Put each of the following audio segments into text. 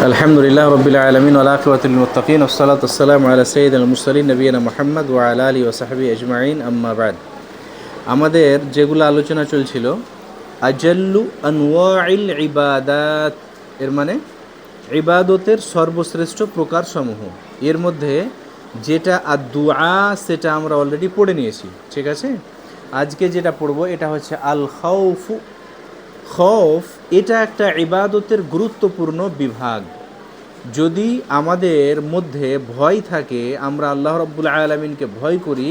আলহামদুলিল্লাহ রবিল আলমিন আলাকিবাতুল মুত্তাকিন ওসসালাতু ওয়াসসালামু আলা সাইয়্যিদিল মুরসালিন নবিয়িনা মুহাম্মদ ওয়া আলা আলিহি ওয়া সাহবিহি আজমাইন আম্মা বাদ। আমাদের যেগুলো আলোচনা চলছিল আজাল্লু আনওয়াইল ইবাদাত, এর মানে ইবাদতের সর্বশ্রেষ্ঠ প্রকারসমূহ। এর মধ্যে যেটা আদ-দুআ সেটা আমরা অলরেডি পড়ে নিয়েছি, ঠিক আছে। আজকে যেটা পড়বো এটা হচ্ছে আল খাউফু। খৌফ এটা একটা ইবাদতের গুরুত্বপূর্ণ বিভাগ। যদি আমাদের মধ্যে ভয় থাকে, আমরা আল্লাহ রাব্বুল আলামিনকে ভয় করি,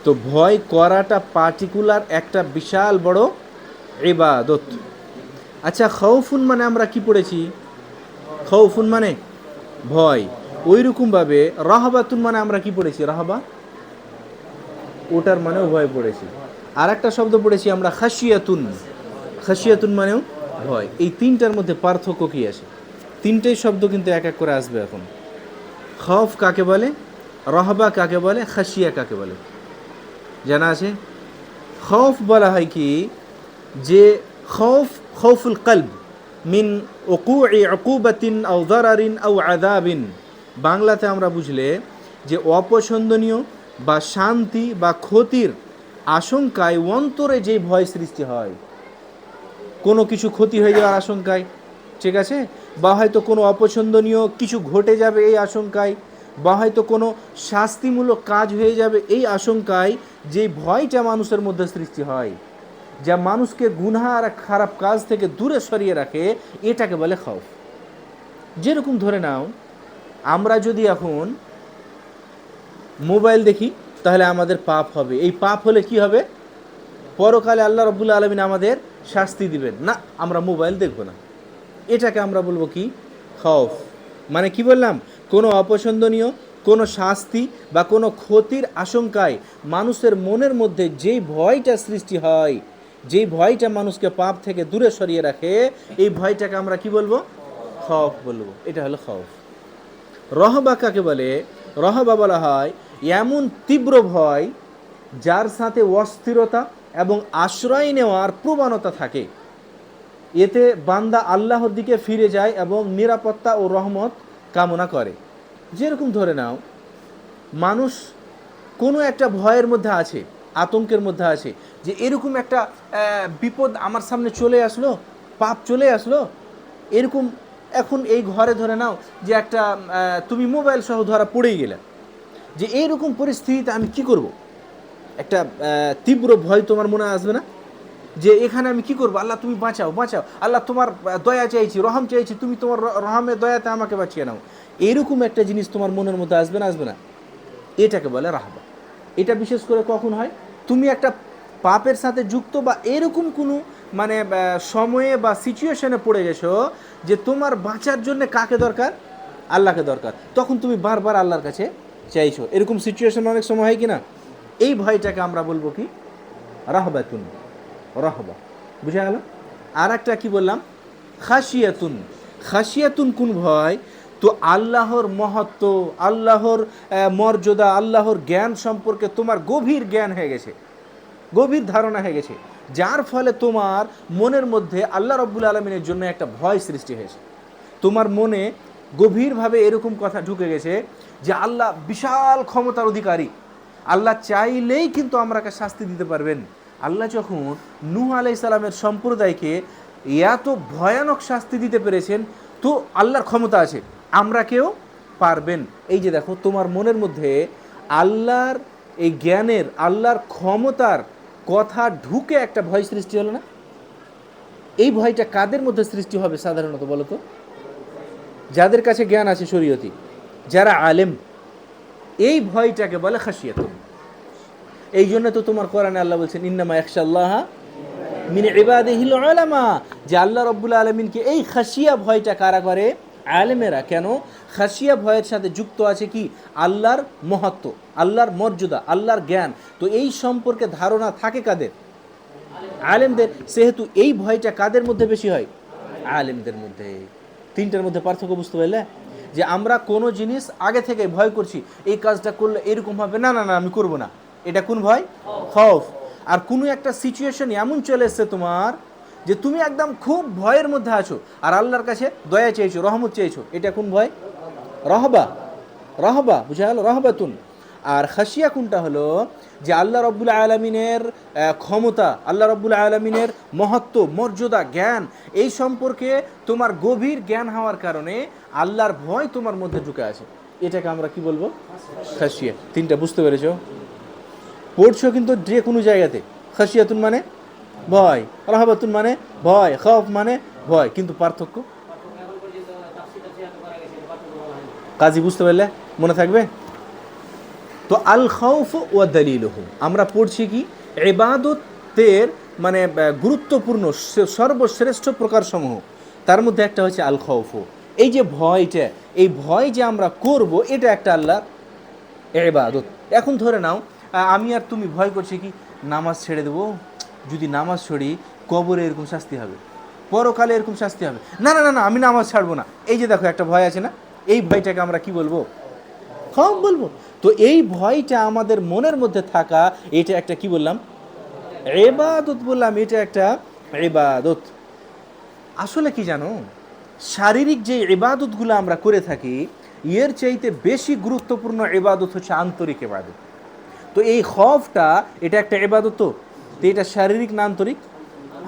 তো ভয় করাটা পার্টিকুলার একটা বিশাল বড় ইবাদত। আচ্ছা, খৌফুন মানে আমরা কি পড়েছি? খৌফুন মানে ভয়। ওই রকমভাবে রাহবাতুন মানে আমরা কি পড়েছি? রাহবা, ওটার মানেও ভয় পড়েছি। আর একটা শব্দ পড়েছি আমরা খাশিয়াতুন। খাশিয়াতুন মানেও ভয়। এই তিনটার মধ্যে পার্থক্য কী আছে? তিনটেই শব্দ কিন্তু এক এক করে আসবে এখন। খৌফ কাকে বলে, রহবা কাকে বলে, খাশিয়া কাকে বলে জানা আছে? খৌফ বলা হয় কি, যে খৌফুল কলব মিন উকুই উকুবাতিন আও যারারিন আও আযাবিন। বাংলাতে আমরা বুঝলে যে অপছন্দনীয় বা শান্তি বা ক্ষতির আশঙ্কায় অন্তরে যে ভয় সৃষ্টি হয়, কোনো কিছু ক্ষতি হয়ে যাওয়ার আশঙ্কায়, ঠিক আছে, বা হয়তো কোনো অপছন্দনীয় কিছু ঘটে যাবে এই আশঙ্কায়, বা হয়তো কোনো শাস্তিমূলক কাজ হয়ে যাবে এই আশঙ্কায় যে ভয়টা মানুষের মধ্যে সৃষ্টি হয়, যা মানুষকে গুনাহ আর খারাপ কাজ থেকে দূরে সরিয়ে রাখে, এটাকে বলে খৌফ। যেরকম ধরে নাও, আমরা যদি এখন মোবাইল দেখি তাহলে আমাদের পাপ হবে। এই পাপ হলে কি হবে? পরকালে আল্লাহ রাব্বুল আলামিন আমাদের শাস্তি দিবেন না, আমরা মোবাইল দেখব না। এটাকে আমরা বলবো কি? খৌফ। মানে কি বললাম? কোনো অপছন্দনীয়, কোনো শাস্তি বা কোনো ক্ষতির আশঙ্কায় মানুষের মনের মধ্যে যেই ভয়টা সৃষ্টি হয়, যেই ভয়টা মানুষকে পাপ থেকে দূরে সরিয়ে রাখে, এই ভয়টাকে আমরা কি বলবো? খৌফ বলবো। এটা হলো খৌফ। রহবা কাকে বলে? রহবা বলা হয় এমন তীব্র ভয় যার সাথে অস্থিরতা এবং আশ্রয় নেওয়ার প্রবণতা থাকে। এতে বান্দা আল্লাহর দিকে ফিরে যায় এবং নিরাপত্তা ও রহমত কামনা করে। যেরকম ধরে নাও, মানুষ কোনো একটা ভয়ের মধ্যে আছে, আতঙ্কের মধ্যে আছে, যে এরকম একটা বিপদ আমার সামনে চলে আসলো, পাপ চলে আসলো, এরকম। এখন এই ঘরে ধরে নাও যে একটা তুমি মোবাইল সহ ধরা পড়েই গেলে, যে এইরকম পরিস্থিতিতে আমি কি করব? একটা তীব্র ভয় তোমার মনে আসবে না? যে এখানে আমি কি করবো? আল্লাহ তুমি বাঁচাও, বাঁচাও, আল্লাহ তোমার দয়া চাইছি, রহম চাইছি, তুমি তোমার রহমে দয়াতে আমাকে বাঁচিয়ে নাও। এইরকম একটা জিনিস তোমার মনের মধ্যে আসবে না? আসবে না? এটাকে বলে রাহবা। এটা বিশেষ করে কখন হয়? তুমি একটা পাপের সাথে যুক্ত বা এরকম কোনো মানে সময়ে বা সিচুয়েশনে পড়ে গেছো যে তোমার বাঁচার জন্য কাকে দরকার? আল্লাহকে দরকার। তখন তুমি বারবার আল্লাহর কাছে চাইছো। এরকম সিচুয়েশন অনেক সময় হয় কি না? এই ভয়টাকে আমরা বলবো কি? রাহবাতুন। রহবা, বুঝা গেল? আর একটা কি বললাম? খাশিয়াতুন। খাশিয়াতুন কোন ভয়? তো আল্লাহর মহত্ব, আল্লাহর মর্যাদা, আল্লাহর জ্ঞান সম্পর্কে তোমার গভীর জ্ঞান হয়ে গেছে, গভীর ধারণা হয়ে গেছে, যার ফলে তোমার মনের মধ্যে আল্লাহ রাব্বুল আলামিনের জন্য একটা ভয় সৃষ্টি হয়েছে। তোমার মনে গভীরভাবে এরকম কথা ঢুকে গেছে যে আল্লাহ বিশাল ক্ষমতার অধিকারী, আল্লাহ চাইলেই কিন্তু আমাকে শাস্তি দিতে পারবেন। আল্লাহ যখন নূহ আলাইহিস সালামের সম্প্রদায়কে এত ভয়ানক শাস্তি দিতে পেরেছেন, তো আল্লাহর ক্ষমতা আছে, আমরা কেউ পারবেন। এই যে দেখো, তোমার মনের মধ্যে আল্লাহর এই জ্ঞানের, আল্লাহর ক্ষমতার কথা ঢুকে একটা ভয় সৃষ্টি হলো না? এই ভয়টা কাদের মধ্যে সৃষ্টি হবে সাধারণত বলো তো? যাদের কাছে জ্ঞান আছে শরীয়তি, যারা আলেম। এই ভয়টাকে বলে খাশিয়াত। এই জন্য তো তোমার কোরআনে আল্লাহ বলছেন ইন্নামা ইয়াখশাল্লাহা মিন ইবাদিহিল উলামা, যে আল্লাহ রাব্বুল আলামিনকে এই খাশিয়া ভয়টা কারা করে? আলেমেরা। কেন? খাশিয়া ভয়ের সাথে যুক্ত আছে কি? আল্লাহর মহত্ব, আল্লাহর মর্যাদা, আল্লাহর জ্ঞান। তো এই সম্পর্কে ধারণা থাকে কাদের? আলেমদের। সেহেতু এই ভয়টা কাদের মধ্যে বেশি হয়? আলেমদের মধ্যে। তিনটার মধ্যে পার্থক্য বুঝতে পারলে? যে আমরা কোনো জিনিস আগে থেকে ভয় করছি, এই কাজটা করলে এরকম হবে, না না না আমি করব না, এটা কোন ভয়? খৌফ। আর কোনো একটা সিচুয়েশন এমন চলে এসছে তোমার যে তুমি একদম খুব ভয়ের মধ্যে আছো আর আল্লাহর কাছে দয়া চেয়েছো, রহমত চেয়েছো, এটা কোন ভয়? রহবা, রহবা বুঝা গেল, রহবাতুন। আর খাসিয়া কোনটা হলো যে আল্লাহ রব্বুল আলমিনের ক্ষমতা, আল্লাহ রব্বুল আলমিনের মহত্ব, মর্যাদা, জ্ঞান, এই সম্পর্কে তোমার গভীর জ্ঞান হওয়ার কারণে আল্লাহর ভয় তোমার মধ্যে ঢুকে আছে, এটাকে আমরা কি বলবো? খাসিয়া। তিনটা বুঝতে পেরেছো? পড়ছো কিন্তু যে কোনো জায়গাতে। খাসিয়াতুন মানে ভয়, রহবাতুন মানে ভয়, খৌফ মানে ভয়, কিন্তু পার্থক্য কাজী বুঝতে পারলে মনে থাকবে? তো আল খাউফ ওয়া দালিলুহু আমরা পড়ছি কি ইবাদতের মানে গুরুত্বপূর্ণ সর্বশ্রেষ্ঠ প্রকারসমূহ, তার মধ্যে একটা হচ্ছে আল খাউফ। এই যে ভয়টা, এই ভয় যে আমরা করব, এটা একটা আল্লাহর ইবাদত। এখন ধরে নাও আমি আর তুমি ভয় করছি কি নামাজ ছেড়ে দেবো, যদি নামাজ ছড়ি কবরে এরকম শাস্তি হবে, পরকালে এরকম শাস্তি হবে, না না না না আমি নামাজ ছাড়বো না। এই যে দেখো একটা ভয় আছে না, এই ভয়টাকে আমরা কি বলবো? খৌফ বলবো। তো এই ভয়টা আমাদের মনের মধ্যে থাকা, এটা একটা কি বললাম? ইবাদত বললাম, এটা একটা ইবাদত। আসলে কি জানো, শারীরিক যে ইবাদতগুলো আমরা করে থাকি এর চাইতে বেশি গুরুত্বপূর্ণ ইবাদত হচ্ছে আন্তরিক ইবাদত। তো এই খৌফটা এটা একটা ইবাদত, তো এটা শারীরিক না আন্তরিক?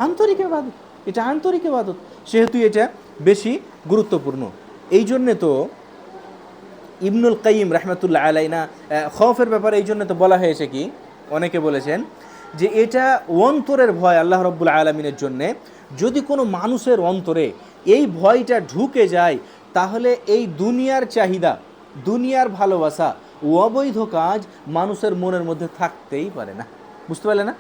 আন্তরিক ইবাদত, এটা আন্তরিক ইবাদত, সেহেতু এটা বেশি গুরুত্বপূর্ণ। এই জন্যে তো ইবনুল কাইয়িম রাহমাতুল্লাহ আলাইনা খৌফের ব্যাপারে এই জন্য তো বলা হয়েছে কি, অনেকে বলেছেন যে এটা অন্তরের ভয় আল্লাহ রাব্বুল আলামিনের জন্যে। যদি কোনো মানুষের অন্তরে এই ভয়টা ঢুকে যায় তাহলে এই দুনিয়ার চাহিদা, দুনিয়ার ভালোবাসা, অবৈধ কাজ মানুষের মনের মধ্যে থাকতেই পারে না। বুঝতে পারলে না?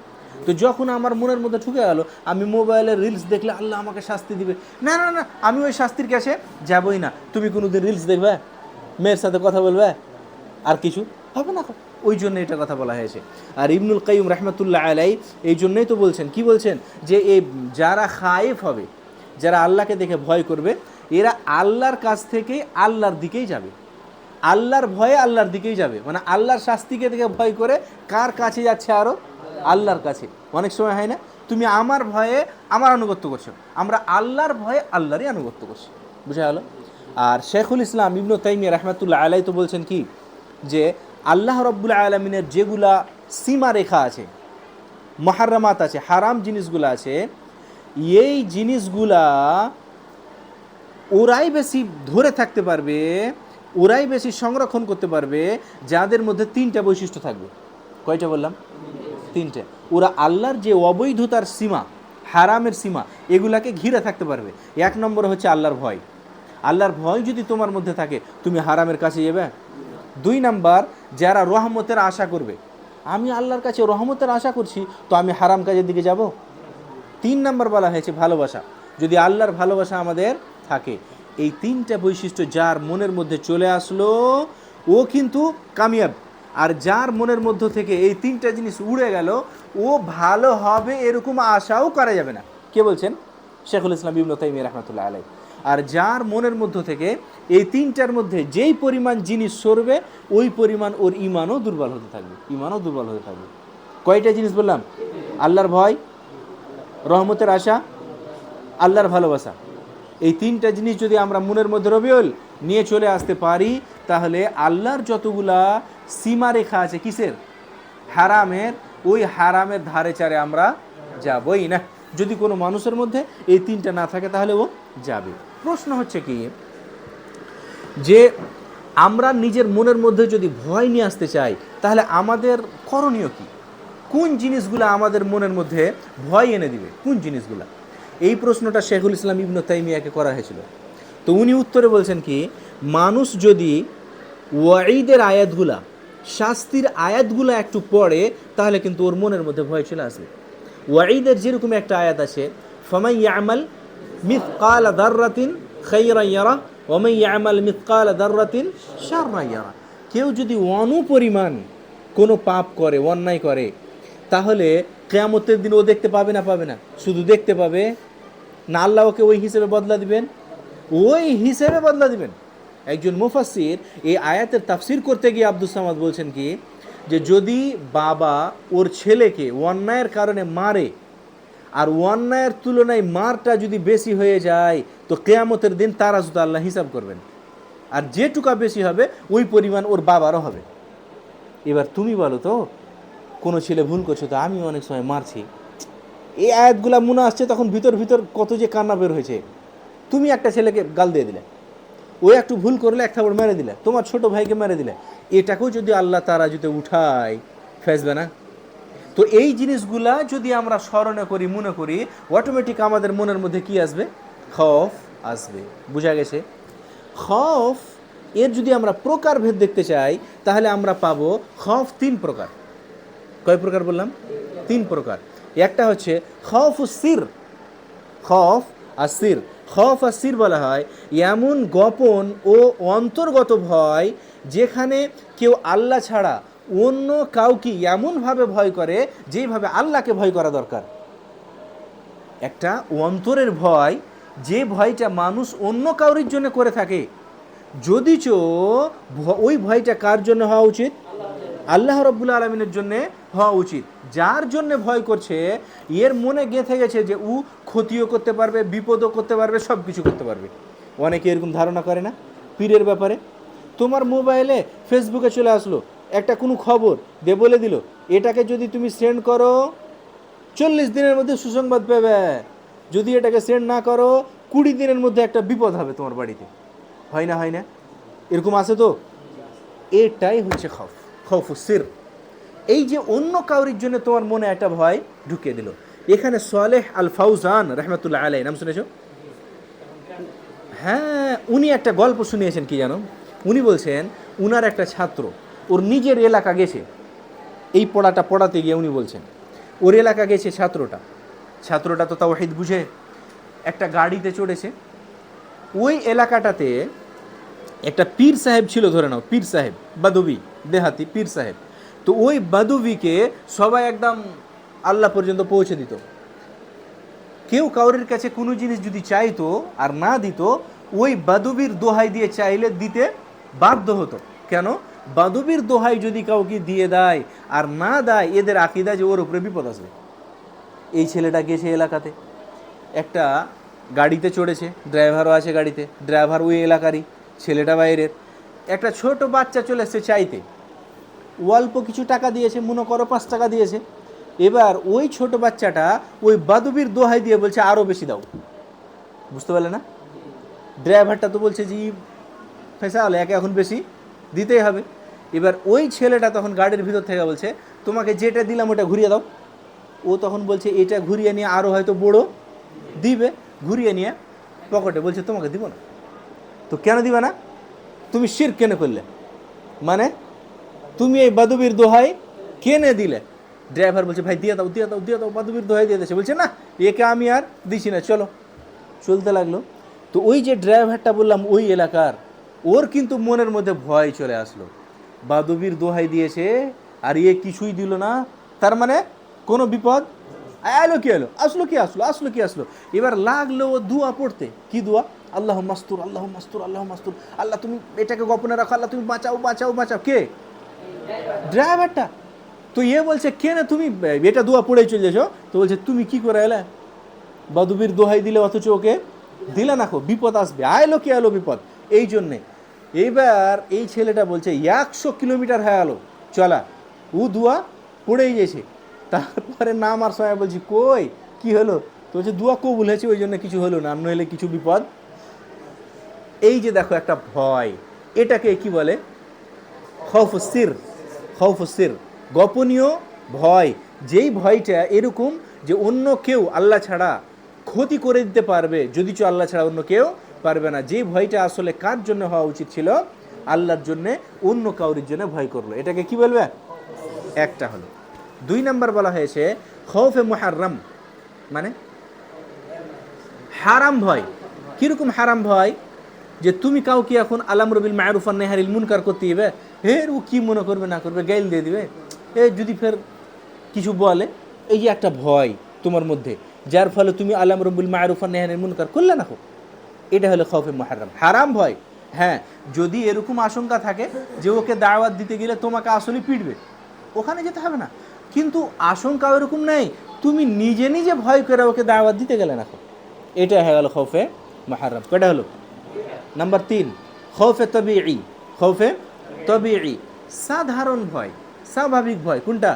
তো যখন আমার মনের মধ্যে ঢুকে গেল আমি মোবাইলে রিলস দেখলে আল্লাহ আমাকে শাস্তি দিবে, না না না আমি ওই শাস্তির কাছে যাবই না। তুমি কোনোদিন রিলস দেখবে, মেয়ের সাথে কথা বলবে, আর কিছু হবে না, ওই জন্য এটা কথা বলা হয়েছে। আর ইবনুল কাইয়িম রাহমাতুল্লাহ আলাই এই জন্যই তো বলছেন, কি বলছেন, যে এই যারা খায়েফ হবে, যারা আল্লাহকে দেখে ভয় করবে, এরা আল্লাহর কাছ থেকে আল্লাহর দিকেই যাবে, আল্লাহর ভয়ে আল্লাহর দিকেই যাবে। মানে আল্লাহর শাস্তিকে দেখে ভয় করে কার কাছে যাচ্ছে? আরও আল্লাহর কাছে। অনেক সময় হয় না, তুমি আমার ভয়ে আমার আনুগত্য করছো, আমরা আল্লাহর ভয়ে আল্লাহরই আনুগত্য করছি। বুঝা গেল? আর শেখুল ইসলাম ইবনু তাইমিয়া রাহমাতুল্লাহ আলাই তো বলছেন কি, যে আল্লাহ রব্বুল আলমিনের যেগুলা সীমা রেখা আছে, মুহাররামাত আছে, হারাম জিনিসগুলো আছে, এই জিনিসগুলা ওরাই বেশি ধরে থাকতে পারবে, ওরাই বেশি সংরক্ষণ করতে পারবে যাদের মধ্যে তিনটা বৈশিষ্ট্য থাকবে। কয়টা বললাম? তিনটে। ওরা আল্লাহর যে অবৈধতার সীমা, হারামের সীমা, এগুলাকে ঘিরে থাকতে পারবে। এক নম্বর হচ্ছে আল্লাহর ভয়। আল্লাহর ভয় যদি তোমার মধ্যে থাকে তুমি হারামের কাছে যাবে। দুই নাম্বার, যারা রহমতের আশা করবে, আমি আল্লাহর কাছে রহমতের আশা করছি তো আমি হারাম কাজের দিকে যাব। তিন নাম্বার বলা হয়েছে ভালোবাসা, যদি আল্লাহর ভালোবাসা আমাদের থাকে, এই তিনটা বৈশিষ্ট্য যার মনের মধ্যে চলে আসলো ও কিন্তু কামিয়াব। আর যার মনের মধ্য থেকে এই তিনটা জিনিস উড়ে গেল ও ভালো হবে এরকম আশাও করা যাবে না। কে বলছেন? শেখুল ইসলাম ইবনু তাইমিয়া রাহমাতুল্লাহ আলাইহি। আর যার মনের মধ্য থেকে এই তিনটার মধ্যে যেই পরিমাণ জিনিস সরবে ওই পরিমাণ ওর ইমানও দুর্বল হতে থাকবে, ইমানও দুর্বল হতে থাকবে। কয়টা জিনিস বললাম? আল্লাহর ভয়, রহমতের আশা, আল্লাহর ভালোবাসা। এই তিনটা জিনিস যদি আমরা মনের মধ্যে রবিউল নিয়ে চলে আসতে পারি তাহলে আল্লাহর যতগুলা সীমারেখা আছে কিসের? হারামের, ওই হারামের ধারে চারে আমরা যাবই না। যদি কোনো মানুষের মধ্যে এই তিনটা না থাকে তাহলে ও যাবে। প্রশ্ন হচ্ছে কি, যে আমরা নিজের মনের মধ্যে যদি ভয় নিয়ে আসতে চাই তাহলে আমাদের করণীয় কি? কোন জিনিসগুলো আমাদের মনের মধ্যে ভয় এনে দিবে? কোন জিনিসগুলা? এই প্রশ্নটা শেখুল ইসলাম ইবনু তাইমিয়াকে করা হয়েছিল। তো উনি উত্তরে বলছেন কি, মানুষ যদি ওয়াঈদের আয়াতগুলা, শাস্তির আয়াতগুলা একটু পড়ে তাহলে কিন্তু ওর মনের মধ্যে ভয় চলে আসবে। ওয়াঈদের যেরকম একটা আয়াত আছে, ফামান ইয়ামাল মিথকালা দাররাতিন খাইরান ইয়ারা ওয়া মান ইয়ামাল মিথকালা দাররাতিন শাররান ইয়ারা। কেউ যদি অনুপরিমাণ কোনো পাপ করে, অন্যায় করে, তাহলে কিয়ামতের দিন ও দেখতে পাবে না? পাবে না। শুধু দেখতে পাবে না, আল্লাহ ওকে ওই হিসেবে বদলা দিবেন, ওই হিসেবে বদলা দিবেন। একজন মুফাসসির এই আয়াতের তাফসির করতে গিয়ে আব্দুস সামাদ বলছেন কি, যে যদি বাবা ওর ছেলেকে অন্যায়ের কারণে মারে আর অন্যায়ের তুলনায় মারটা যদি বেশি হয়ে যায় তো কেয়ামতের দিন তারা শুধু আল্লাহ হিসাব করবেন, আর যেটুকা বেশি হবে ওই পরিমাণ ওর বাবারও হবে। এবার তুমি বলো তো, কোনো ছেলে ভুল করছো তো আমি অনেক সময় মারছি, এই আয়াতগুলা মনে আসছে, তখন ভিতর ভিতর কত যে কান্না বের হয়েছে। তুমি একটা ছেলেকে গাল দিয়ে দিলে, ও একটু ভুল করলে এক থাপড় মেরে দিলে, তোমার ছোট ভাইকে মেরে দিলে, এটাকেও যদি আল্লাহ তারা যদি উঠায় ফেসবে না? তো এই জিনিসগুলা যদি আমরা স্মরণে করি, মনে করি, অটোমেটিক আমাদের মনের মধ্যে কি আসবে? খৌফ আসবে। বুঝা গেছে? খৌফ এর যদি আমরা প্রকারভেদ দেখতে চাই তাহলে আমরা পাবো খৌফ 3 প্রকার। কয় প্রকার বললাম? 3 প্রকার। একটা হচ্ছে খৌফ সির, খৌফ আর সির। খৌফ আর সির বলা হয় এমন গোপন ও অন্তর্গত ভয় যেখানে কেউ আল্লাহ ছাড়া অন্য কাউকে এমনভাবে ভয় করে যেইভাবে আল্লাহকে ভয় করা দরকার। একটা অন্তরের ভয়, যে ভয়টা মানুষ অন্য কাউরির জন্য করে থাকে, যদিচ ওই ভয়টা কার জন্য হওয়া উচিত? আল্লাহ রাব্বুল আলামিনের জন্য হওয়া উচিত। যার জন্য ভয় করছে এর মনে গেঁথে গেছে যে ও ক্ষতিও করতে পারবে, বিপদও করতে পারবে, সব কিছু করতে পারবে। অনেকে এরকম ধারণা করে না পীরের ব্যাপারে? তোমার মোবাইলে ফেসবুকে চলে আসলো একটা কোনো খবর দিয়ে বলে দিল, এটাকে যদি তুমি সেন্ড করো 40 দিনের মধ্যে সুসংবাদ পাবে, যদি এটাকে সেন্ড না করো 20 দিনের মধ্যে একটা বিপদ হবে তোমার বাড়িতে। হয় না? হয় না? এরকম আছে তো? এটাই হচ্ছে খৌফ, খৌফুস সির। এই যে অন্য কাউরির জন্য তোমার মনে একটা ভয় ঢুকিয়ে দিল। এখানে সালেহ আল ফাউজান রহমতুল্লাহ আলাইহি, নাম শুনেছো? হ্যাঁ, উনি একটা গল্প শুনিয়েছেন, কি জানো? উনি বলছেন উনার একটা ছাত্র ওর নিজের এলাকা গেছে, এই পড়াটা পড়াতে গিয়ে উনি বলছেন ওর এলাকা গেছে ছাত্রটা তো তাওহীদ বুঝে, একটা গাড়িতে চড়েছে। ওই এলাকাটাতে একটা পীর সাহেব ছিল, ধরে নাও পীর সাহেব, বাদবি, দেহাতি পীর সাহেব। তো ওই বাদবিকে সবাই একদম আল্লাহ পর্যন্ত পৌঁছে দিত। কেউ কাউরের কাছে কোনো জিনিস যদি চাইতো আর না দিত, ওই বাদবির দোহাই দিয়ে চাইলে দিতে বাধ্য হতো। কেন? বাদবির দোহাই যদি কাউকে দিয়ে দেয় আর না দেয়, এদের আকীদা যে ওর উপরে বিপদ আসবে। এই ছেলেটা গেছে এলাকাতে, একটা গাড়িতে চড়েছে, ড্রাইভারও আছে গাড়িতে, ড্রাইভার ওই এলাকারই, ছেলেটা বাইরের। একটা ছোট বাচ্চা চলে এসছে চাইতে, অল্প কিছু টাকা দিয়েছে, মনে করো 5 টাকা দিয়েছে। এবার ওই ছোট বাচ্চাটা ওই বাদবির দোহাই দিয়ে বলছে আরও বেশি দাও। বুঝতে পারলে না? ড্রাইভারটা তো বলছে জি পয়সা হলে একে এখন বেশি দিতেই হবে। এবার ওই ছেলেটা তখন গাড়ির ভিতর থেকে বলছে তোমাকে যেটা দিলাম ওটা ঘুরিয়ে দাও। ও তখন বলছে এটা ঘুরিয়ে নিয়ে আরও হয়তো বড় দিবে, ঘুরিয়ে নিয়ে পকেটে বলছে তোমাকে দিব না। তো কেন দিবে না? তুমি শিরক কেন করলে? মানে তুমি এই বাদবির দোহাই কেনে দিলে? ড্রাইভার বলছে ভাই দিয়ে দাও দিয়ে দাও দিয়ে দাও, বাদবির দোহাই দিয়ে দিয়েছে। বলছে না, একে আমি আর দিছি না, চলো। চলতে লাগলো। তো ওই যে ড্রাইভারটা বললাম ওই এলাকার, ওর কিন্তু মনের মধ্যে ভয় চলে আসলো, বাদবির দোহাই দিয়েছে আর এ কিছুই দিল না, তার মানে কোনো বিপদ এলো কি এলো, আসলো কি আসলো, আসলো কি আসলো। এবার লাগলো ও দোয়া পড়তে। কি দোয়া? আল্লাহ মাস্তুর, আল্লাহ মাস্তুর, আল্লাহ মাস্তুর, আল্লাহ তুমি এটাকে গোপনে রাখো, আল্লাহ তুমি বাঁচাও বাঁচাও বাঁচাও। কে? ড্রাইভারটা। তো এ বলছে কে না তুমি এটা দোয়া পড়েই চলে যাচ্ছ? তো বলছে তুমি কি করে এলে? বাদবির দোহাই দিলে অথচ ওকে দিলে না, বিপদ আসবে, আয়লো কি এলো বিপদ। এই জন্যে এইবার এই ছেলেটা বলছে 100 কিলোমিটার হয়ে গেলো চলা, ও দোয়া পড়েই গেছে। তারপরে নামার সময় বলছি কই কি হলো? তো বলছে দোয়া কবুল হয়েছে, ওই জন্য কিছু হলো না, নইলে কিছু বিপদ। এই যে দেখো একটা ভয়, এটাকে কি বলে? খৌফুস সির। খৌফুস সির, গোপনীয় ভয়। যেই ভয়টা এরকম যে অন্য কেউ আল্লাহ ছাড়া ক্ষতি করে দিতে পারবে, যদিচ আল্লাহ ছাড়া অন্য কেউ পারবে না। যে ভয়টা আসলে কার জন্য হওয়া উচিত ছিল? আল্লাহর জন্য, অন্য কাউরির জন্য ভয় করলো। এটাকে কি বলবে? একটা হলো। 2 নাম্বার বলা হয়েছে খৌফে মুহাররাম, মানে হারাম ভয়। কিরকম হারাম ভয়? যে তুমি কাউকে এখন আলামরু বিল মা'রুফ ওয়ান নাহি আনিল মুনকার করতে দিবে, হে ও কি মনে করবে না করবে, গাইল দিয়ে দিবে, এ যদি ফের কিছু বলে, এই যে একটা ভয় তোমার মধ্যে, যার ফলে তুমি আলামরু বিল মা'রুফ ওয়ান নাহি আনিল মুনকার করলে না। এটা হলো খৌফে মুহাররাম, হারাম ভয়। হ্যাঁ, যদি এরকম আশঙ্কা থাকে যে ওকে দাওয়াত দিতে গেলে তোমাকে আসলে পিটবে, ওখানে যেতে হবে না। কিন্তু আশঙ্কা এরকম নেই তুমি নিজে নিজে ভয় করে ওকে দাওয়াত দিতে গেলে না। এটা হয়ে গেল খৌফে মুহাররম। কয়টা হলো? নাম্বার 3 খৌফে তবিঈ। খৌফে তবিঈ সাধারণ ভয়, স্বাভাবিক ভয়। কোনটা?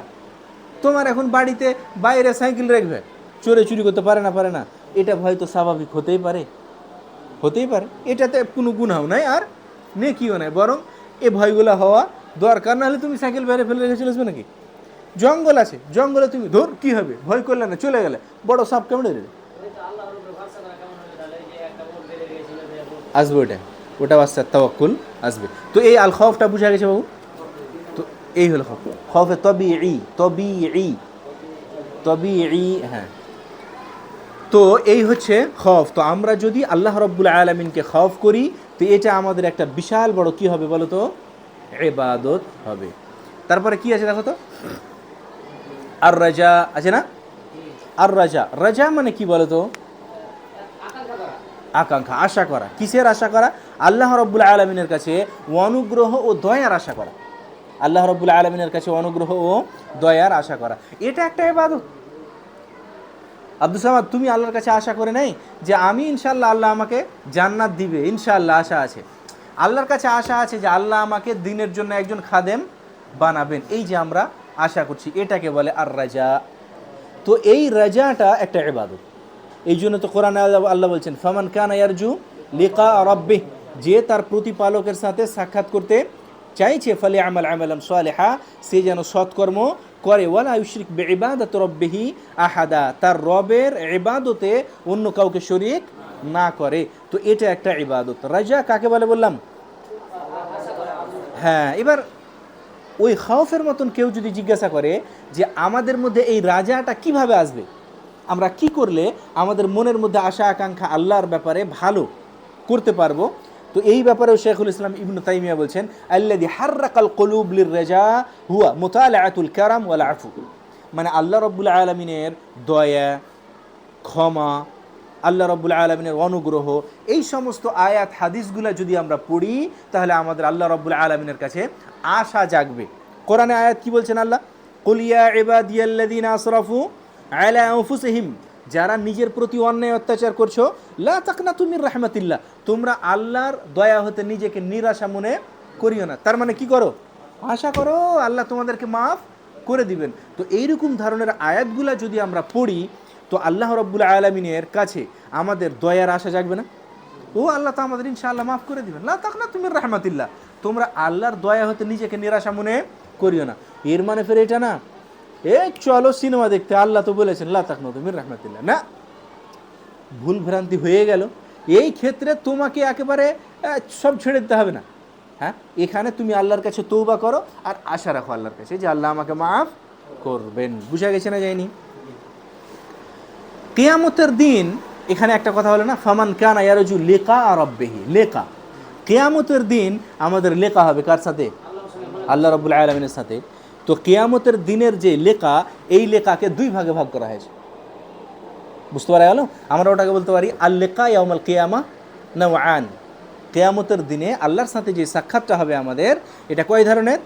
তোমার এখন বাড়িতে বাইরে সাইকেল রাখবে, চোরে চুরি করতে পারে না, এটা ভয় তো স্বাভাবিক হতেই পারে। এটাতে কোনো গুনাহ নাই আর নেকিও নাই, বরং এ ভয়গুলো হওয়া দরকার। না হলে তুমি সাইকেল বাইরে ফেলে রেখে চলে আসবে নাকি? জঙ্গল আছে, জঙ্গলে তুমি ধর কি হবে, ভয় করলে না, চলে গেলে বড় সাপ কামড়ে দেবে, আসবে ওটা আসছে তাওয়াক্কুল আসবে। তো এই আল খৌফটা বুঝা গেছে বাবু? তো এই হলো খৌফ। খৌফে তবিঈ। হ্যাঁ, তো এই হচ্ছে খৌফ। তো আমরা যদি আল্লাহ রাব্বুল আলামিনকে খৌফ করি, তো এটা আমাদের একটা বিশাল বড় কি হবে বলো তো? ইবাদত হবে। তারপরে কি আছে দেখো তো, আর রাজা আছে না? আর রাজা মানে কি বলো তো? আকাঙ্ক্ষা, আশা করা। কিসের আশা করা? আল্লাহ রাব্বুল আলামিনের কাছে অনুগ্রহ ও দয়ার আশা করা। আল্লাহ রাব্বুল আলামিনের কাছে অনুগ্রহ ও দয়ার আশা করা, এটা একটা ইবাদত। আব্দুল সামাদ, তুমি আল্লাহর কাছে আশা করে নাই যে আমি ইনশাআল্লাহ আল্লাহ আমাকে জান্নাত দিবে, ইনশাআল্লাহ আশা আছে। আল্লাহর কাছে আশা আছে যে আল্লাহ আমাকে দিনের জন্য একজন খাদেম বানাবেন, এই যে আমরা আশা করছি, এটাকে বলে আর রাজা। তো এই রাজাটা একটা ইবাদত। এই জন্য তো কোরআনে আল্লাহ বলছেন, ফামান কানা ইয়ারজু লিকা রাব্বিহ, যে তার প্রতিপালকের সাথে সাক্ষাৎ করতে চাইছে, ফালি আমাল আমালান সালিহা, সে যেন সৎকর্ম করে, ওয়ালা ইউশরিক বিইবাদাতি রাব্বিহি আহাদা, তার রবের ইবাদতে অন্য কাউকে শরীক না করে। তো এটা একটা ইবাদত। রাজা কাকে বলে বললাম? হ্যাঁ, এবার ওই খাউফের মতন কেউ যদি জিজ্ঞাসা করে যে আমাদের মধ্যে এই রাজাটা কিভাবে আসবে, আমরা কি করলে আমাদের মনের মধ্যে আশা আকাঙ্ক্ষা আল্লাহর ব্যাপারে ভালো করতে পারবো, তো এই ব্যাপারেও শেখুল ইসলাম ইবনে তাইমিয়া বলছেন, আল্লাযী হাররাকাল কুলুব লির-রাজা হুয়া মুতালাআতুল কারাম ওয়াল আফু, মানে আল্লাহ রাব্বুল আলামিনের দয়া, ক্ষমা, আল্লাহ রাব্বুল আলামিনের অনুগ্রহ, এই সমস্ত আয়াত হাদিসগুলো যদি আমরা পড়ি, তাহলে আমাদের আল্লাহ রাব্বুল আলামিনের কাছে আশা জাগবে। কোরআনে আয়াত কি বলছেন আল্লাহ? কুল ইয়া ইবাদিয়াল্লাযীনা আসরাফু আলা আনফুসিহিম, যারা নিজের প্রতি অন্যায় অত্যাচার করছো, লা তাকনাতু মির রাহমাতিল্লাহ, তোমরা আল্লাহর দয়া হতে নিজেকে নিরাশা মনে করিও না। তার মানে কি করো? আশা করো আল্লাহ তোমাদেরকে মাফ করে দিবেন। তো এইরকম ধরনের আয়াতগুলা যদি আমরা পড়ি, তো আল্লাহ রাব্বুল আলামিনের কাছে আমাদের দয়ার আশা জাগবে না? ও আল্লাহ তো আমাদের ইনশাআল্লাহ মাফ করে দিবেন, লা তাকনাতু মির রাহমাতিল্লাহ, তোমরা আল্লাহর দয়া হতে নিজেকে নিরাশা মনে করিও না। এর মানে ফের এটা না চলো সিনেমা দেখতে, আল্লাহ তো বলেছেন লা তাকনাতু মির রাহমাতিল্লাহ, না, ভুল ভ্রান্তি হয়ে গেল। এই ক্ষেত্রে তোমাকে একেবারে সব ছেড়ে দিতে হবে না। হ্যাঁ, এখানে তুমি আল্লাহর কাছে তওবা করো আর আশা রাখো আল্লাহর কাছে যে আল্লাহ আমাকে মাফ করবেন। বুঝা গেছে না যায়নি? কিয়ামতের দিন এখানে একটা কথা হলো না, ফামান কানা ইয়ারজু লিকা রাব্বিহি, লেকা, কিয়ামতের দিন আমাদের লেখা হবে কার সাথে? আল্লাহ রাব্বুল আলামিনের সাথে। তো কিয়ামতের দিনের যে লেখা, এই লেখাকে দুই ভাগে ভাগ করা হয়েছে। বুঝতে পারা গেল? আমরা ওটাকে বলতে পারি আল লিকা ইয়াউমাল কিয়ামা নাওআন, কিয়ামতের দিনে আল্লাহর সাথে যে সাক্ষাৎটা হবে আমাদের, এটা কয় ধরনের?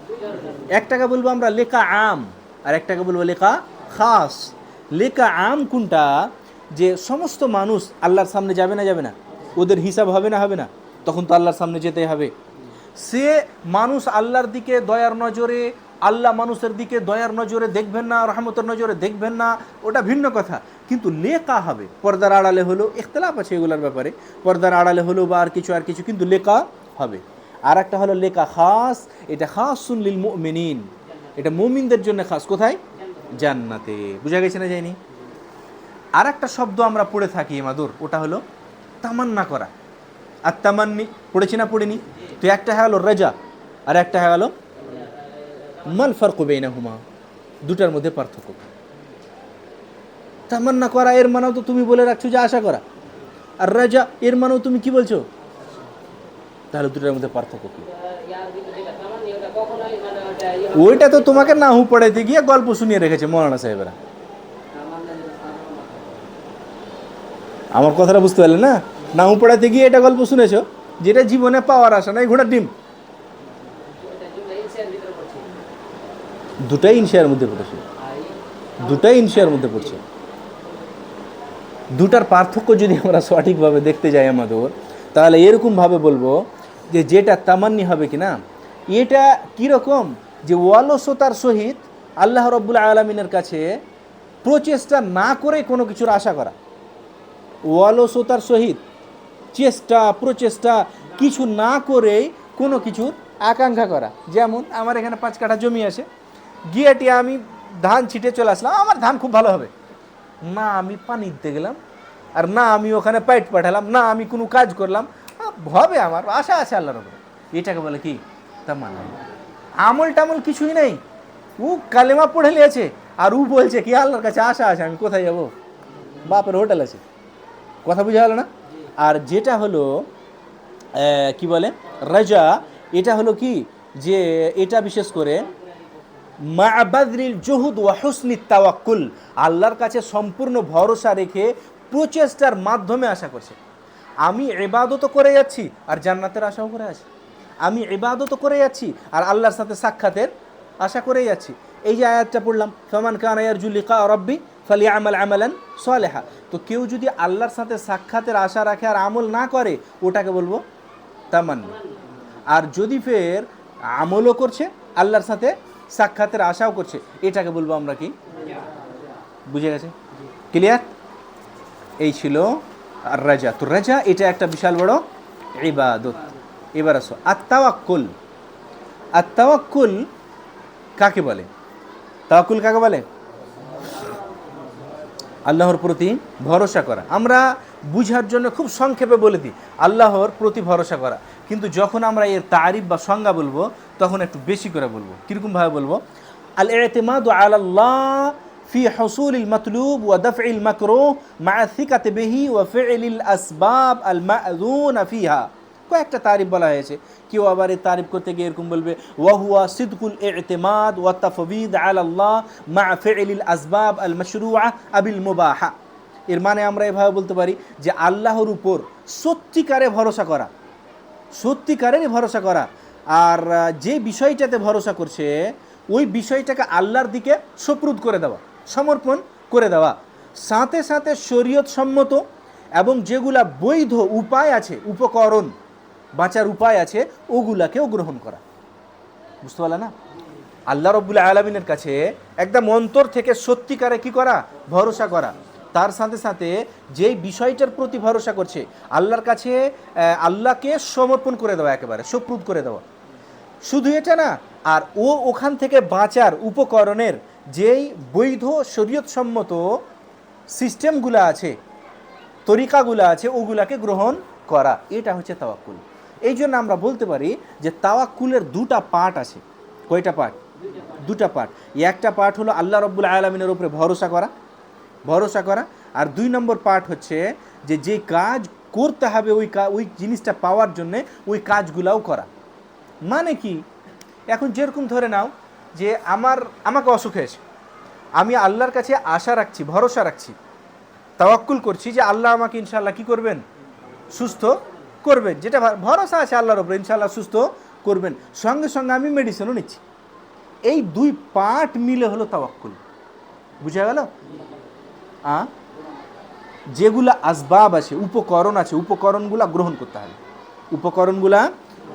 একটাকে বলবো আমরা লেখা আম, আর একটাকে বলবো লেখা খাস। লেখা আম কোনটা? যে সমস্ত মানুষ আল্লাহর সামনে যাবে না, ওদের হিসাব হবে না, তখন তো আল্লাহর সামনে যেতে হবে। সে মানুষ আল্লাহর দিকে দয়ার নজরে, আল্লাহ মানুষের দিকে দয়ার নজরে দেখবেন না, রহমতের নজরে দেখবেন না, ওটা ভিন্ন কথা। কিন্তু লেখা হবে, পর্দার আড়ালে হলো, ইখতিলাফ আছে এগুলোর ব্যাপারে, পর্দার আড়ালে হলো বা আর কিছু, কিন্তু লেখা হবে। আর একটা হলো লেখা খাস, এটা খাসুন লিল মুমিনিন, এটা মুমিনদের জন্য খাস। কোথায়? জান্নাতে। বুঝা গেছে না যায়নি? আর একটা শব্দ আমরা পড়ে থাকি মাদুর, ওটা হলো তামান্না করা। আর তামান্নি পড়েছি না পড়িনি? তো একটা হলো রাজা আর একটা হলো মাল ফারকু বাইনাহুমা, দুটার মধ্যে পার্থক্য। তামান্না করা এর মানেও তো তুমি বলে রাখছো যে আশা করা, আর রাজা এর মানেও তুমি কি বলছো? তাহলে দুটার মধ্যে পার্থক্য কি? ওইটা তো তোমাকে নাহু পড়াইতে গিয়ে গল্প শুনিয়ে রেখেছে মৌলানা সাহেবেরা। আমার কথাটা বুঝতে পারলে না? নাহু পড়াইতে গিয়ে এটা গল্প শুনেছো, যেটা জীবনে পাওয়ার আশা নাই, ঘোড়ার ডিম। দুটাই ইনশিয়ার মধ্যে পড়েছে, দুটাই ইনশিয়ার মধ্যে পড়ছে। দুটার পার্থক্য যদি আমরা সঠিকভাবে দেখতে যাই আমাদের, তাহলে এরকমভাবে বলবো যে যেটা তামান্নি হবে কি না, এটা কীরকম, যে অলসতার সহিত আল্লাহ রব্বুল আলমিনের কাছে প্রচেষ্টা না করে কোনো কিছুর আশা করা। অলসতার সহিত চেষ্টা প্রচেষ্টা কিছু না করেই কোনো কিছুর আকাঙ্ক্ষা করা। যেমন আমার এখানে 5 কাঠা জমি আছে, গিয়েটি আমি ধান ছিটে চলে আসলাম, আমার ধান খুব ভালো হবে, না আমি পানি দিতে গেলাম, আর না আমি ওখানে পাইট পাঠালাম, না আমি কোনো কাজ করলাম, হবে আমার আশা আছে আল্লাহর উপরে, এটাকে বলে কি তামান্না। আমল টামল কিছুই নেই, ও কালেমা পড়ে নিয়েছে আর ও বলছে কি আল্লাহর কাছে আশা আছে, আমি কোথায় যাব, বাপের হোটেল আছে। কথা বুঝা হলো না? আর যেটা হলো কি বলে রাজা, এটা হলো কি, যে এটা বিশেষ করে মা'বাদরিল জুহুদ ওয়া হুসনিত তাওয়াক্কুল, আল্লাহর কাছে সম্পূর্ণ ভরসা রেখে প্রচেষ্টার মাধ্যমে আশা করছে। আমি ইবাদত করে যাচ্ছি আর জান্নাতের আশাও করে আছি, আমি ইবাদত করে যাচ্ছি আর আল্লাহর সাথে সাক্ষাতের আশা করে যাচ্ছি। এই যে আয়াতটা পড়লাম, ফামান কানা ইয়ারজু লিকা রাব্বি ফালিয়ামাল আমালান সালিহা, তো কেউ যদি আল্লাহর সাথে সাক্ষাতের আশা রাখে আর আমল না করে, ওটাকে বলবো তামান্না। আর যদি ফের আমলও করছে আল্লাহর সাথে সাক্ষাতের আশাও করছে, এটাকে বলবো আমরা কি? বুঝে গেছে? ক্লিয়ার? এই ছিল আর রাজা। তো রাজা এটা একটা বিশাল বড় ইবাদত। এবার আসো আত-তাওয়াক্কুল। আত-তাওয়াক্কুল কাকে বলে? তাওয়াক্কুল কাকে বলে? আল্লাহর প্রতি ভরসা করা। আমরা বুঝার জন্য খুব সংক্ষেপে বলে দিই আল্লাহর প্রতি ভরসা করা, কিন্তু যখন আমরা এর তারিফ বা সংজ্ঞা বলবো তখন একটু বেশি করে বলবো। কীরকমভাবে বলবো? আল ইতিমাদু আলাল্লাহ ফি হুসুলিল মাতলুব ওয়া দাফইল মাকরুহ মা সিকাতি বিহি ওয়া ফি'লিল আসবাব আল মা'যুনা ফিহা। কয়েকটা তারিফ বলা হয়েছে। কেউ আবার এই তারিফ করতে গিয়ে এরকম বলবে ওয়া হুয়া সিদকুল ইতিমাদ ওয়া তাফবিদ আলাল্লাহ মা ফি'লিল আসবাব আল মাশরুআ আবিল মুবাহা। এর মানে আমরা এভাবে বলতে পারি যে আল্লাহর উপর সত্যিকারে ভরসা করা, সত্যিকারেরই ভরসা করা, আর যে বিষয়টাতে ভরসা করছে ওই বিষয়টাকে আল্লাহর দিকে সুপ্রুদ করে দেওয়া, সমর্পণ করে দেওয়া, সাথে সাথে শরীয়ত সম্মত এবং যেগুলা বৈধ উপায় আছে, উপকরণ বাঁচার উপায় আছে, ওগুলাকেও গ্রহণ করা। বুঝতে পারলে না? আল্লাহ রব্বুল আলামিনের কাছে একদম অন্তর থেকে সত্যিকারে কি করা? ভরসা করা। তার সাথে সাথে যেই বিষয়টার প্রতি ভরসা করছে আল্লাহর কাছে আল্লাহকে সমর্পণ করে দেওয়া, একেবারে সুপ্রুদ করে দেওয়া। শুধু এটা না, আর ওখান থেকে বাঁচার উপকরণের যেই বৈধ শরীয়তসম্মত সিস্টেমগুলো আছে, তরিকাগুলো আছে, ওগুলাকে গ্রহণ করা, এটা হচ্ছে তাওয়াক্কুল। এই জন্য আমরা বলতে পারি যে তাওয়াক্কুলের দুটা পার্ট আছে। কয়টা পার্ট? দুটা পার্ট। একটা পার্ট হলো আল্লাহ রব্বুল আলামিনের উপরে ভরসা করা, ভরসা করা। আর 2 নম্বর পার্ট হচ্ছে যে যে কাজ করতে হবে ওই জিনিসটা পাওয়ার জন্যে ওই কাজগুলাও করা। মানে কি? এখন যেরকম ধরে নাও যে আমাকে অসুখ হয়েছে, আমি আল্লাহর কাছে আশা রাখছি, ভরসা রাখছি, তাওয়াক্কুল করছি যে আল্লাহ আমাকে ইনশাআল্লাহ কি করবেন? সুস্থ করবেন। যেটা ভরসা আছে আল্লাহর উপরে, ইনশাআল্লাহ সুস্থ করবেন। সঙ্গে সঙ্গে আমি মেডিসিনও নিচ্ছি। এই 2 পার্ট মিলে হলো তাওয়াক্কুল। বুঝা গেল? যেগুলা আসবাব আছে, উপকরণ আছে, উপকরণগুলা গ্রহণ করতে হবে, উপকরণগুলা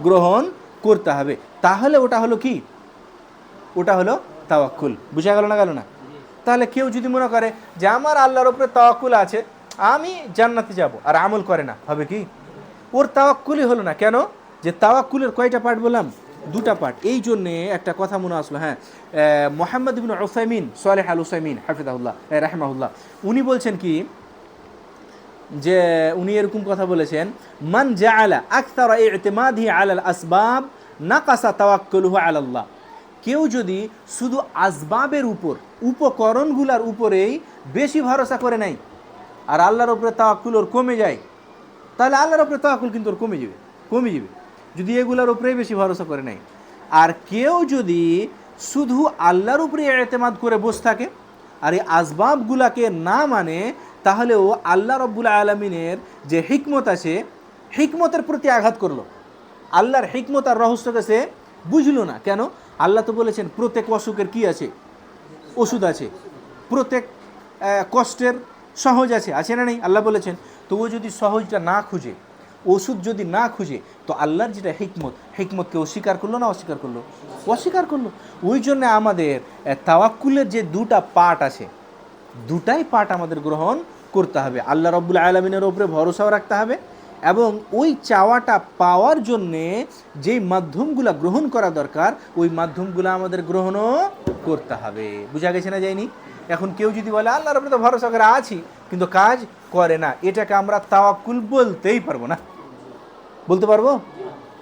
গ্রহণ করতে হবে, তাহলে ওটা হলো কি? ওটা হলো তাওয়াক্কুল। বুঝা গেল না? গেল না? তাহলে কেউ যদি মনে করে যে আমার আল্লাহর উপরে তাওয়াক্কুল আছে, আমি জান্নাতে যাব, আর আমল করে না, হবে কি? ওর তাওয়াক্কুলই হলো না। কেন? যে তাওয়াক্কুলের কয়টা পার্ট বললাম? 2টা পার্ট। এই জন্যে একটা কথা মনে আসলো, হ্যাঁ, মুহাম্মদ ইবনে উসাইমিন, সালেহ আল উসাইমিন হাফিজাহুল্লাহ রাহিমাহুল্লাহ, উনি বলছেন কি, যে উনি এরকম কথা বলেছেন, মান জাআলা আকসারা ইতিমাদিহি আলাল আসবাব নাকাসা তাওয়াক্কুলুহু আলাল্লাহ। কেউ যদি শুধু আসবাবের উপর, উপকরণগুলার উপরেই বেশি ভরসা করে নেয় আর আল্লাহর উপরে তাওয়াক্কুল ওর কমে যায়, তাহলে আল্লাহর উপরে তাওয়াক্কুল কিন্তু ওর কমে যাবে যদি এগুলার উপরেই বেশি ভরসা করে নেয়। আর কেউ যদি শুধু আল্লাহর উপরে ইতিমাদ করে বসে থাকে আর এই আসবাবগুলাকে না মানে, তাহলে ও আল্লাহ রব্বুল আলামিনের যে হিকমত আছে, হিকমতের প্রতি আঘাত করলো। আল্লাহর হিকমত আর রহস্যকে সে বুঝলো না। কেন? আল্লাহ তো বলেছেন প্রত্যেক অসুখের কি আছে? ওষুধ আছে। প্রত্যেক কষ্টের সহজ আছে, আছে না নেই? আল্লাহ বলেছেন। তো ও যদি সহজটা না খুঁজে, ওষুধ যদি না খুঁজে, তো আল্লাহর যেটা হিকমতকে অস্বীকার করলো না অস্বীকার করলো? অস্বীকার করলো। ওই জন্য আমাদের তাওয়াক্কুলের যে দুটা পার্ট আছে, দুটাই পার্ট আমাদের গ্রহণ করতে হবে। আল্লাহ রাব্বুল আলামিনের উপরে ভরসাও রাখতে হবে, এবং ওই চাওয়াটা পাওয়ার জন্যে যেই মাধ্যমগুলো গ্রহণ করা দরকার, ওই মাধ্যমগুলো আমাদের গ্রহণও করতে হবে। বুঝা গেছে না যায়নি? এখন কেউ যদি বলে আল্লাহর উপরে তো ভরসা করে আছি, কিন্তু কাজ করে না, এটাকে আমরা তাওয়াক্কুল বলতেই পারবো না। বলতে পারবো?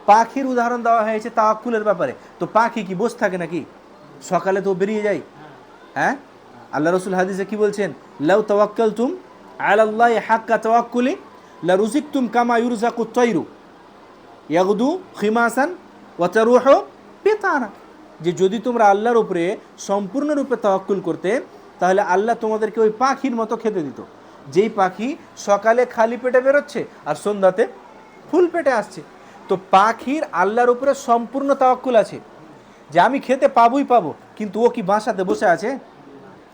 পাখির উদাহরণ দেওয়া হয়েছে তাওয়াক্কুলের ব্যাপারে। তো পাখি কি বসে থাকে নাকি? সকালে তো বেরিয়ে যায়। হ্যাঁ, আল্লাহ রসুল হাদিসে কি বলছেন? লাউ তাওয়াক্কালতুম আলাল্লাহি হাক্কা তাওয়াক্কুলি লারুজিকতুম কামা ইউরজাকুত তায়রু ইয়াগদু খিমাসান ওয়া তারুহু বিতানা। যে যদি তোমরা আল্লাহর উপরে সম্পূর্ণরূপে তাওয়াক্কুল করতে, তাহলে আল্লাহ তোমাদেরকে ওই পাখির মতো খেতে দিত, যেই পাখি সকালে খালি পেটে বেরোচ্ছে আর সন্ধ্যাতে ফুল পেটে আসছে। তো পাখির আল্লাহর উপরে সম্পূর্ণ তাওয়াক্কুল আছে, যে আমি খেতে পাবোই পাবো, কিন্তু ও কি বাসাতে বসে আছে?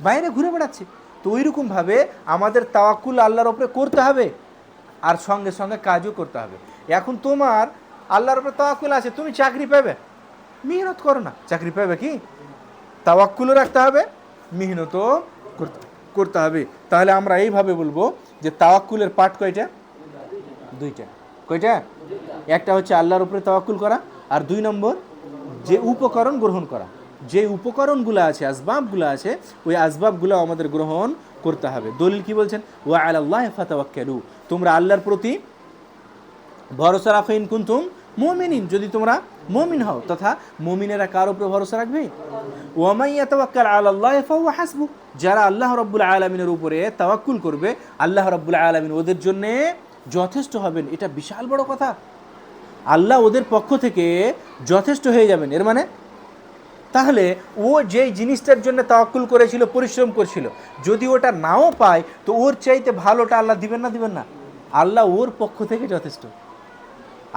বাইরে ঘুরে বেড়াচ্ছে। তো ওইরকমভাবে আমাদের তাওয়াক্কুল আল্লাহর উপরে করতে হবে, আর সঙ্গে সঙ্গে কাজও করতে হবে। এখন তোমার আল্লাহর উপরে তাওয়াক্কুল আছে, তুমি চাকরি পাবে, মেহনত করো না, চাকরি পাবে কি? তাওয়াক্কুলও রাখতে হবে, মেহনতও করতে হবে। তাহলে আমরা এইভাবে বলবো যে তাওয়াক্কুলের পার্ট কয়টা? দুইটা। কয়টা? একটা হচ্ছে আল্লাহর উপরে তাওয়াক্কুল করা, আর 2 নম্বর যে উপকরণ গ্রহণ করা। যে উপকরণগুলো আছে, আসবাবগুলো আছে, ওই আসবাবগুলো আমাদের গ্রহণ করতে হবে। দলিল কি বলছেন? ওয়া আলাল্লাহি ফাতাওয়াক্কালু, তোমরা আল্লাহর প্রতি ভরসা রাখো, ইন কুনতুম মুমিনিন, যদি তোমরা মুমিন হও। তথা মুমিনেরা কার উপরে ভরসা রাখবে? ওয়া মান ইয়াতাওয়াক্কাল আলাল্লাহি ফাহুয়া হাসবু, যারা আল্লাহ রাব্বুল আলামিনের উপরে তাওয়াক্কুল করবে, আল্লাহ রাব্বুল আলামিন ওদের জন্য যথেষ্ট হবেন। এটা বিশাল বড় কথা। আল্লাহ ওদের পক্ষ থেকে যথেষ্ট হয়ে যাবেন, এর মানে তাহলে ও যেই জিনিসটার জন্য তাওয়াক্কুল করেছিল, পরিশ্রম করছিল, যদি ওটা নাও পায়, তো ওর চাইতে ভালোটা আল্লাহ দিবেন না? দিবেন না? আল্লাহ ওর পক্ষ থেকে যথেষ্ট।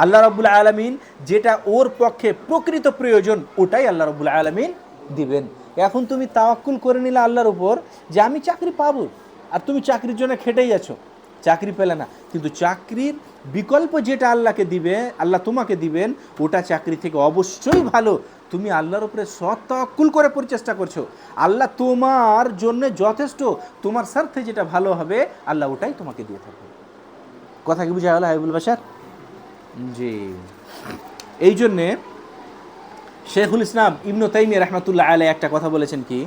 আল্লাহ রাব্বুল আলামিন যেটা ওর পক্ষে প্রকৃত প্রয়োজন, ওটাই আল্লাহ রাব্বুল আলামিন দিবেন। এখন তুমি তাওয়াক্কুল করে নিলে আল্লাহর উপর যে আমি চাকরি পাবো, আর তুমি চাকরির জন্য খেটেই যাচ্ছ, চাকরি পেলে না। কিন্তু চাকরির বিকল্প যেটা আল্লাহকে দিবে, আল্লাহ তোমাকে দিবেন, ওটা চাকরি থেকে অবশ্যই ভালো। তুমি আল্লাহর উপরে সৎ তাওয়াক্কুল করে পরিচেষ্টা করছো, আল্লাহ তোমার জন্য যথেষ্ট, তোমার স্বার্থে যেটা ভালো হবে আল্লাহ ওটাই তোমাকে দিয়ে থাকবে। কথা কি বুঝা গেল হাবিবুল বাশার? জি। এই জন্যে শেখুল ইসলাম ইবনে তাইমিয়া রাহমাতুল্লাহ আলাইহি একটা কথা বলেছেন কি,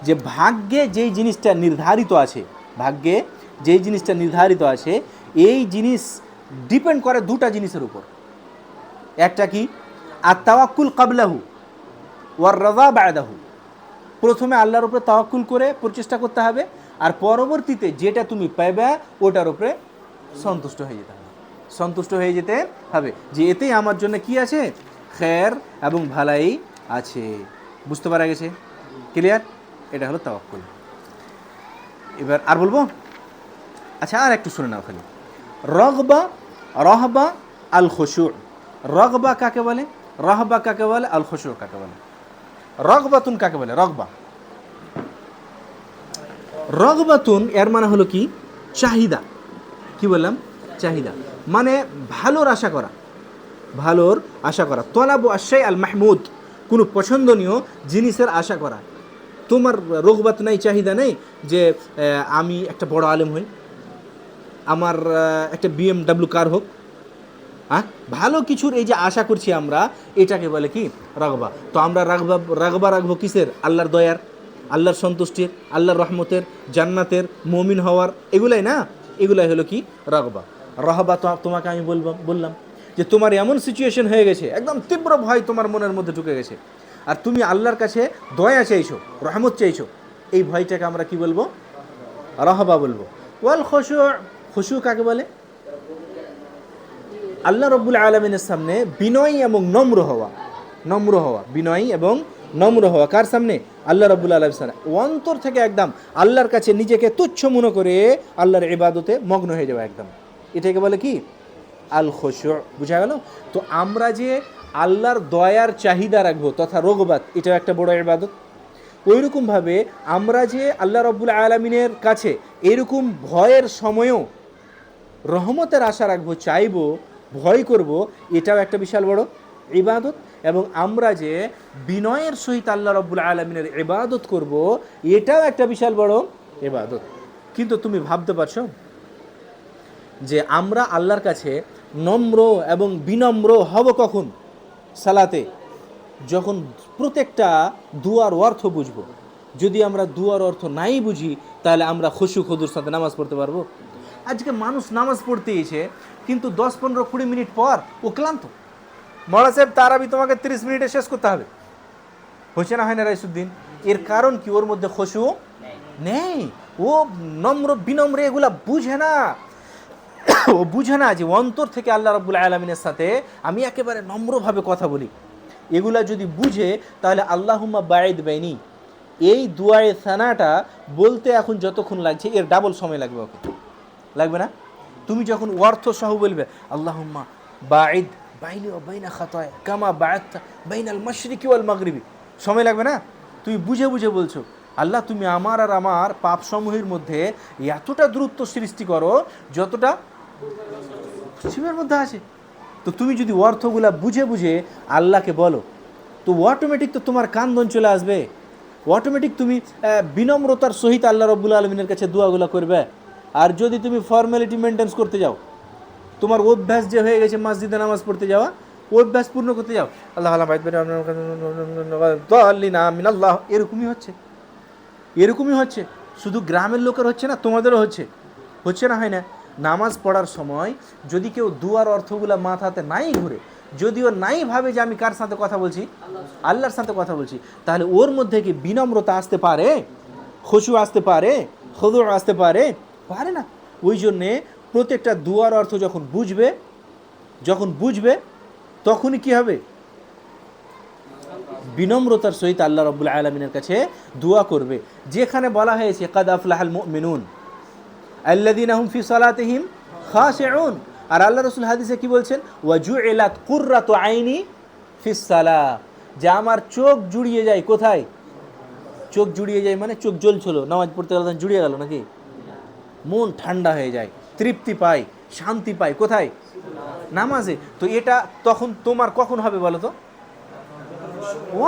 যে ভাগ্যে যেই জিনিসটা নির্ধারিত আছে, ভাগ্যে যেই জিনিসটা নির্ধারিত আছে, এই জিনিস ডিপেন্ড করে দুটা জিনিসের উপর। একটা কি? আত-তাওয়াক্কুল ক্বাবলাহু ওয়ার রাযা বা'দাহু। প্রথমে আল্লাহর উপরে তাওয়াক্কুল করে প্রচেষ্টা করতে হবে, আর পরবর্তীতে যেটা তুমি পাবে ওটার উপরে সন্তুষ্ট হয়ে যেতে হবে। সন্তুষ্ট হয়ে যেতে হবে যে এতেই আমার জন্য কি আছে? খের এবং ভালাই আছে। বুঝতে পারা গেছে? ক্লিয়ার? এটা হলো তাওয়াক্কুল। এবার আর বলবো? আচ্ছা, আর একটু শুনে নাও খালি। রগবা, রহবা, আল খুশু। রগবা কাকে বলে? রহবা কাকে বলে? আল খুশু কাকে বলে? রগবাতুন কাকে বলে? রগবা, রগবাতুন এর মানে হলো কি? চাহিদা। কি বললাম? চাহিদা মানে ভালোর আশা করা, ভালোর আশা করা। তলাবু আশাই আল মাহমুদ, কোনো পছন্দনীয় জিনিসের আশা করা। তোমার রগবাত নাই, চাহিদা নেই যে আমি একটা বড় আলেম হই, আমার একটা BMW কার হোক। হ্যাঁ, ভালো কিছুর এই যে আশা করছি আমরা, এটাকে বলে কি? রাগবা। তো আমরা রাগবা রাখবো কিসের? আল্লাহর দয়ার, আল্লাহর সন্তুষ্টির, আল্লাহর রহমতের, জান্নাতের, মুমিন হওয়ার, এগুলাই না? এগুলাই হলো কি? রাগবা। রাহবা তো তোমাকে আমি বললাম যে তোমার এমন সিচুয়েশন হয়ে গেছে, একদম তীব্র ভয় তোমার মনের মধ্যে ঢুকে গেছে, আর তুমি আল্লাহর কাছে দয়া চাইছো, রহমত চাইছো, এই ভয়টাকে আমরা কি বলবো? রাহবা বলবো। ওয়াল খুশু, খুশু কাকে বলে? আল্লাহ রাব্বুল আলামিনের সামনে বিনয়ী এবং নম্র হওয়া। নম্র হওয়া, বিনয়ী এবং নম্র হওয়া কার সামনে? আল্লাহ রাব্বুল আলামিনের সামনে। অন্তর থেকে একদম আল্লাহর কাছে নিজেকে তুচ্ছ মনে করে আল্লাহর ইবাদতে মগ্ন হয়ে যাওয়া একদম, এটাকে বলে কি? আল খুশু। বুঝা গেল? তো আমরা যে আল্লাহর দয়ার চাহিদা রাখবো তথা রগবাত, এটাও একটা বড় ইবাদত। ওইরকমভাবে আমরা যে আল্লাহ রাব্বুল আলামিনের কাছে এরকম ভয়ের সময়ও রহমতের আশা রাখবো, চাইবো, ভয় করব, এটাও একটা বিশাল বড় ইবাদত। এবং আমরা যে বিনয়ের সহিত আল্লাহ রাব্বুল আলামিনের ইবাদত করব, এটাও একটা বিশাল বড় ইবাদত। কিন্তু তুমি ভাবতে পারছো যে আমরা আল্লাহর কাছে নম্র এবং বিনম্র হব কখন? সালাতে, যখন প্রত্যেকটা দুয়ার অর্থ বুঝবো। যদি আমরা দুয়ার অর্থ নাই বুঝি, তাহলে আমরা খুশু খুদুর সাথে নামাজ পড়তে পারবো? আজকে মানুষ নামাজ পড়তে এসে কিন্তু 10-15-20 মিনিট পর ও ক্লান্ত। মৌলা সাহেব তারাবি তোমাকে 30 মিনিটে শেষ করতে হবে, হচ্ছে না, হয় না রাইসুদ্দিন? এর কারণ কি? ওর মধ্যে খুশু নেই। ও নম্র বিনম্র এগুলা বুঝে না। ও বুঝে না যে অন্তর থেকে আল্লাহ রাব্বুল আলামিনের সাথে আমি একেবারে নম্রভাবে কথা বলি। এগুলা যদি বুঝে, তাহলে আল্লাহুম্মা বাঈদ বাইনি, এই দুআয়ে সানাটা বলতে এখন যতক্ষণ লাগছে এর ডাবল সময় লাগবে। ওকে লাগবে না? তুমি যখন অর্থ সহ বলবে আল্লাহুম্মা বাঈদ বাইনি ওয়া বাইনা খাতায়া কামা বাআদতা বাইনাল মাশরিকি ওয়াল মাগরিবি, সময় লাগবে না? তুমি বুঝে বুঝে বলছো, আল্লাহ তুমি আমার আর আমার পাপসমূহের মধ্যে এতটা দূরত্ব সৃষ্টি করো যতটা পশ্চিমের মধ্যে আছে। তো তুমি যদি অর্থগুলা বুঝে বুঝে আল্লাহকে বলো, তো অটোমেটিক তো তোমার কান্দন চলে আসবে। অটোমেটিক তুমি বিনম্রতার সহিত আল্লাহ রাব্বুল আলামিনের কাছে দোয়াগুলা করবে। আর যদি তুমি ফর্মালিটি মেনটেন্স করতে যাও, তোমার অভ্যাস যে হয়ে গেছে মসজিদে নামাজ পড়তে যাওয়া, অভ্যাস পূর্ণ করতে যাও, আল্লাহ আল্লাহ, এরকমই হচ্ছে। শুধু গ্রামের লোকের হচ্ছে না, তোমাদেরও হচ্ছে না, হয় না? নামাজ পড়ার সময় যদি কেউ দুয়ার অর্থগুলা মাথাতে নাই ঘুরে, যদিও নাই ভাবে যে আমি কার সাথে কথা বলছি, আল্লাহর সাথে কথা বলছি, তাহলে ওর মধ্যে কি বিনম্রতা আসতে পারে? খুশু আসতে পারে? খুদু আসতে পারে? পারে না। ওই জন্যে প্রত্যেকটা দুয়ার অর্থ যখন বুঝবে তখনই কি হবে? বিনম্রতার সহিত আল্লাহ রাব্বুল আলামিনের কাছে দোয়া করবে। যেখানে বলা হয়েছে কাদ আফলাহাল মুমিনুন আল্লাযীনা হুম ফি সালাতিহিম খাশিউন, আর আল্লাহ রাসূল হাদিসে কি বলছেন? ওয়া জুইলাত কুররাতু আইনি ফিস সালাহ, যে আমার চোখ জুড়িয়ে যায়। কোথায় চোখ জুড়িয়ে যায়? মানে চোখ জ্বলছিল, নামাজ পড়তে গেলে জুড়িয়ে গেল নাকি? মন ঠান্ডা হয়ে যায়, তৃপ্তি পায়, শান্তি পায়। কোথায়? নামাজে। তো এটা তখন তোমার কখন হবে বলো তো?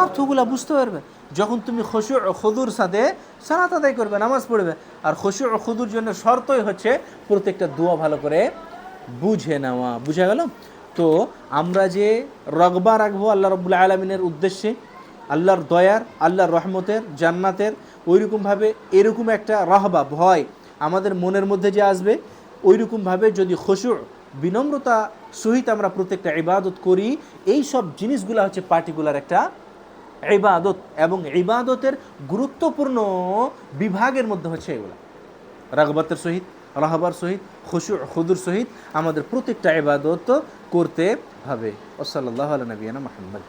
অর্থগুলা বুঝতে পারবে যখন তুমি খুশু ও খুদুর সাথে সালাত আদায় করবে, নামাজ পড়বে। আর খুশু ও খুদুর জন্য শর্তই হচ্ছে প্রত্যেকটা দোয়া ভালো করে বুঝে নেওয়া। বুঝা গেল? তো আমরা যে রগবা রাখবো আল্লাহ রাব্বুল আলামিনের উদ্দেশ্যে, আল্লাহর দয়ার, আল্লাহর রহমতের, জান্নাতের, ওইরকমভাবে এরকম একটা রহবা, ভয় আমাদের মনের মধ্যে যে আসবে, ওইরকমভাবে যদি খুশু বিনম্রতা সহিত আমরা প্রত্যেকটা ইবাদত করি, এই সব জিনিসগুলো হচ্ছে পার্টিকুলার একটা ইবাদত। এবং ইবাদতের গুরুত্বপূর্ণ বিভাগের মধ্যে হচ্ছে এগুলো। রাগবাতের সহিত, রাহবার সহিত, খুশু খুদুর সহিত আমাদের প্রত্যেকটা ইবাদত করতে হবে। ওয়া সাল্লাল্লাহু আলা নবিয়িনা মুহাম্মদ।